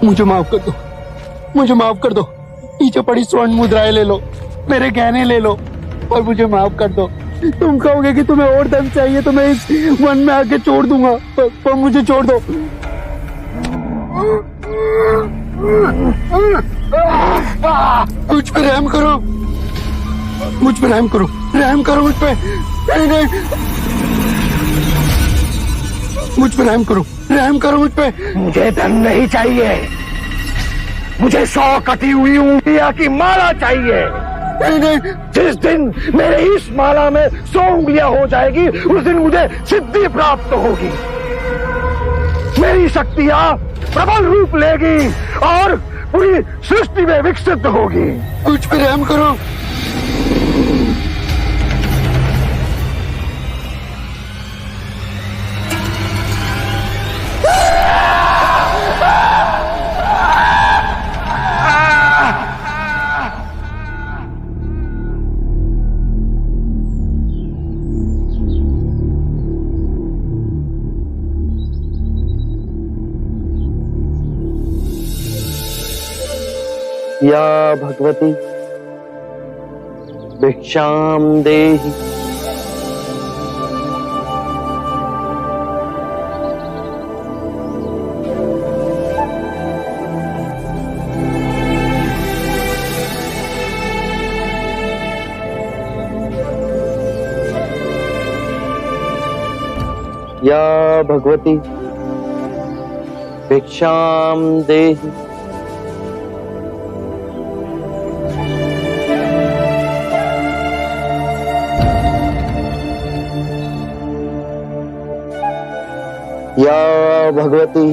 मुझे माफ कर दो, मुझे माफ कर दो। नीचे पड़ी स्वर्ण मुद्राएं ले लो, मेरे गहने ले लो और मुझे माफ कर दो। तुम कहोगे कि तुम्हें और धन चाहिए तो मैं इस वन में आके छोड़ दूंगा, पर मुझे छोड़ दो। मुझ पे रहम करो, मुझ पे रहम करो, रहम करो मुझ पे। नहीं नहीं, मुझ पे रहम करो, रहम करो मुझ पे। मुझे धन नहीं चाहिए, मुझे 100 कटी हुई उंगलियां की माला चाहिए। नहीं नहीं, जिस दिन मेरे इस माला में 100 उंगलियां हो जाएगी उस दिन मुझे सिद्धि प्राप्त होगी। मेरी शक्तियां प्रबल रूप लेगी और पूरी सृष्टि में विकसित होगी। मुझ पे रहम करो। या भगवती भिक्षाम देहि। या भगवती भिक्षाम देहि। या भगवती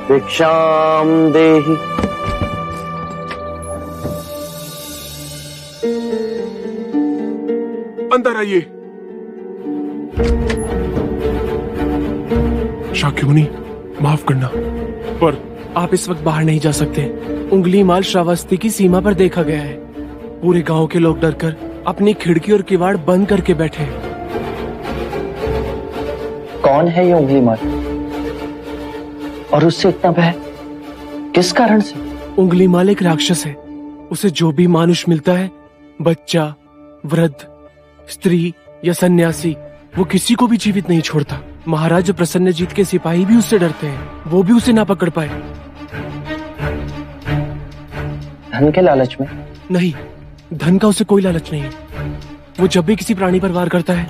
भिक्षाम देहि। अंदर आइए। शाक्यमुनि, माफ करना, पर आप इस वक्त बाहर नहीं जा सकते। उंगली माल श्रावस्ती की सीमा पर देखा गया है। पूरे गांव के लोग डरकर अपनी खिड़की और किवाड़ बंद करके बैठे हैं। कौन है ये उंगली माल और उससे इतना भय किस कारण से? उंगली माल एक राक्षस है। उसे जो भी मानुष मिलता है, बच्चा, वृद्ध, स्त्री या सन्यासी, वो किसी को भी जीवित नहीं छोड़ता। महाराज प्रसन्नजीत के सिपाही भी उससे डरते हैं, वो भी उसे ना पकड़ पाए। धन के लालच में? नहीं, धन का उसे कोई लालच नहीं है। वो जब भी किसी प्राणी पर वार करता है,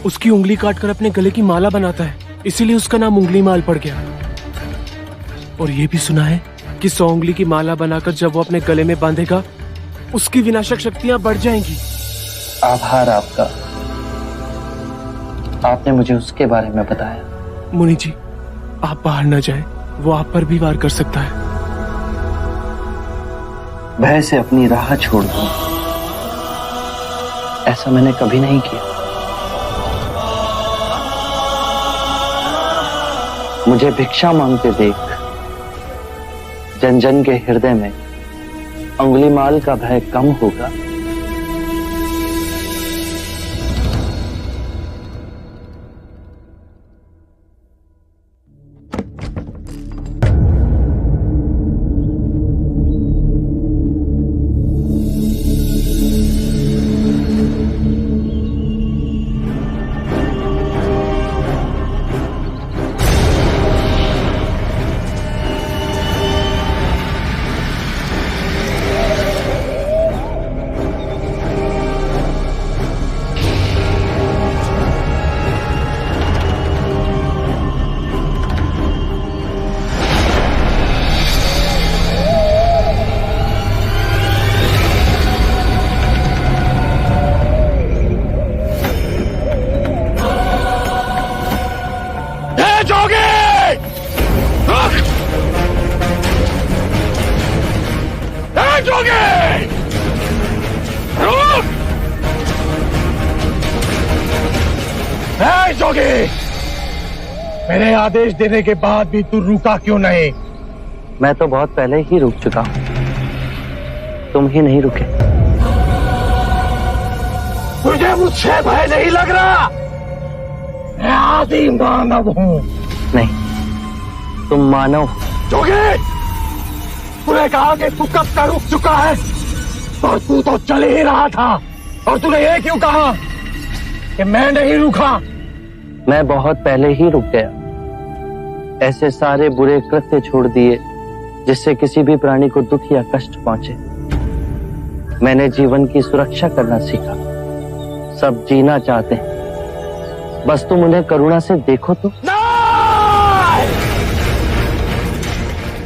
उसकी उंगली काटकर अपने गले की माला बनाता है, इसीलिए उसका नाम उंगली माल पड़ गया। और ये भी सुना है कि 100 उंगली की माला बनाकर जब वो अपने गले में बांधेगा, उसकी विनाशक शक्तियां बढ़ जाएंगी। आभार आपका, आपने मुझे उसके बारे में बताया। मुनि जी, आप बाहर न जाएं, वो आप पर भी वार कर सकता है। भय से अपनी राह छोड़ दूं, ऐसा मैंने कभी नहीं किया। मुझे भिक्षा मांगते देख जन जन के हृदय में उंगलीमाल का भय कम होगा। मेरे आदेश देने के बाद भी तू रुका क्यों नहीं? मैं तो बहुत पहले ही रुक चुका हूं, तुम ही नहीं रुके। तुझे मुझसे भय नहीं लग रहा? मैं आदि मानव हूँ। नहीं, तुम मानव हो। जोगी, तूने कहा कि तू कब का रुक चुका है, और तू तो चल ही रहा था, और तूने ये क्यों कहा कि मैं नहीं रुका? मैं बहुत पहले ही रुक गया। ऐसे सारे बुरे कृत्य छोड़ दिए जिससे किसी भी प्राणी को दुख या कष्ट पहुंचे। मैंने जीवन की सुरक्षा करना सीखा। सब जीना चाहते हैं, बस तुम उन्हें करुणा से देखो तो। नहीं!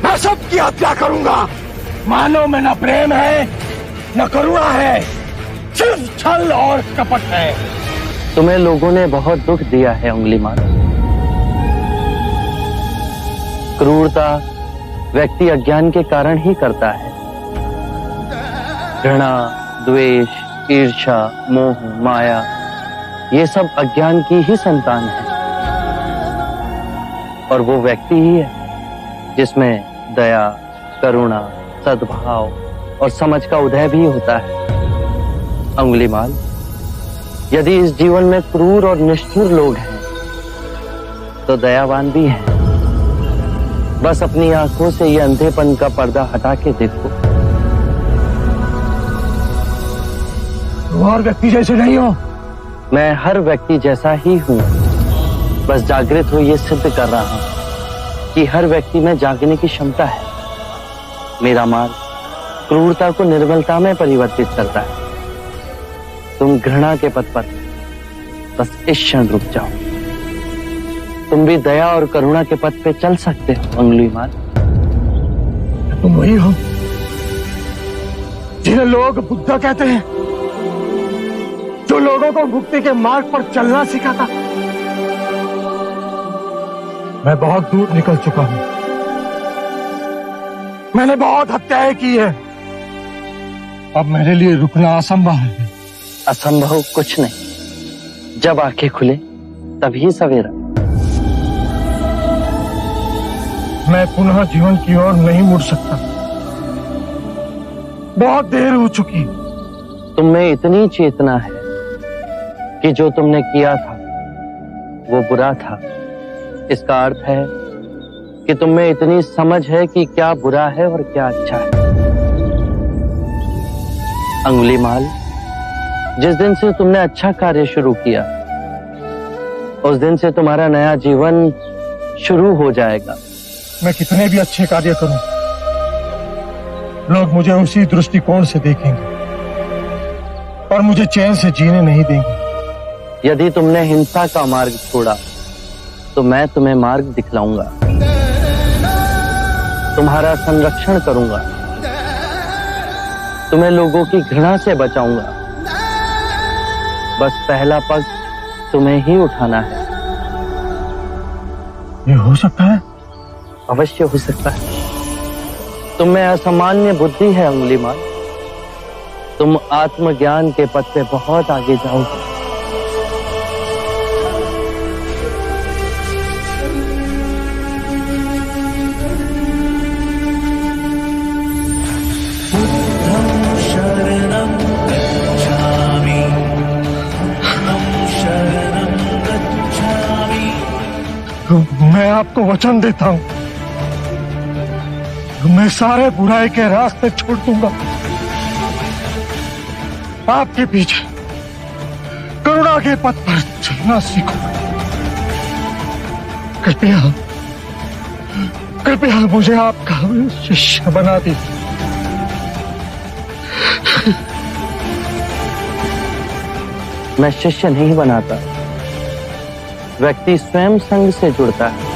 मैं सबकी हत्या करूंगा। मानव में न प्रेम है, न करुणा है, सिर्फ छल और कपट है। तुम्हें लोगों ने बहुत दुख दिया है अंगुलीमाल। क्रूरता व्यक्ति अज्ञान के कारण ही करता है। घृणा, द्वेष, ईर्ष्या, मोह, माया, ये सब अज्ञान की ही संतान है। और वो व्यक्ति ही है जिसमें दया, करुणा, सद्भाव और समझ का उदय भी होता है। अंगुलीमाल, यदि इस जीवन में क्रूर और निष्ठुर लोग हैं, तो दयावान भी हैं। बस अपनी आंखों से ये अंधेपन का पर्दा हटा के देखो। और व्यक्ति जैसे नहीं हो। मैं हर व्यक्ति जैसा ही हूं, बस जागृत हो ये सिद्ध कर रहा हूं कि हर व्यक्ति में जागने की क्षमता है। मेरा मार्ग क्रूरता को निर्मलता में परिवर्तित करता है। तुम घृणा के पथ पर बस इस क्षण रुक जाओ। तुम भी दया और करुणा के पथ पे चल सकते हो अंगुलीमाल। तुम वही हो जिन्हें लोग बुद्धा कहते हैं, जो लोगों को मुक्ति के मार्ग पर चलना सिखाता। मैं बहुत दूर निकल चुका हूं। मैंने बहुत हत्याएं की है। अब मेरे लिए रुकना असंभव है। असंभव कुछ नहीं। जब आंखें खुले तभी सवेरा। मैं पुनः जीवन की ओर नहीं मुड़ सकता। बहुत देर हो चुकी। तुम में इतनी चेतना है कि जो तुमने किया था वो बुरा था। इसका अर्थ है कि तुम में इतनी समझ है कि क्या बुरा है और क्या अच्छा है। अंगुलीमाल, जिस दिन से तुमने अच्छा कार्य शुरू किया, उस दिन से तुम्हारा नया जीवन शुरू हो जाएगा। मैं कितने भी अच्छे कार्य करूं, लोग मुझे उसी दृष्टिकोण से देखेंगे और मुझे चैन से जीने नहीं देंगे। यदि तुमने हिंसा का मार्ग छोड़ा तो मैं तुम्हें मार्ग दिखलाऊंगा। तुम्हारा संरक्षण करूंगा। तुम्हें लोगों की घृणा से बचाऊंगा। बस पहला पग तुम्हें ही उठाना है। ये हो सकता है? अवश्य हो सकता है। तुम में असामान्य बुद्धि है अंगुलीमाल। तुम आत्मज्ञान के पथ पे बहुत आगे जाओगे। मैं आपको वचन देता हूं, मैं सारे बुराई के रास्ते छोड़ दूंगा। आपके पीछे करुणा के पथ पर चलना सीखूंगा। कृपया कृपया मुझे आपका शिष्य बना दीजिए। मैं शिष्य नहीं बनाता। व्यक्ति स्वयं संग से जुड़ता है।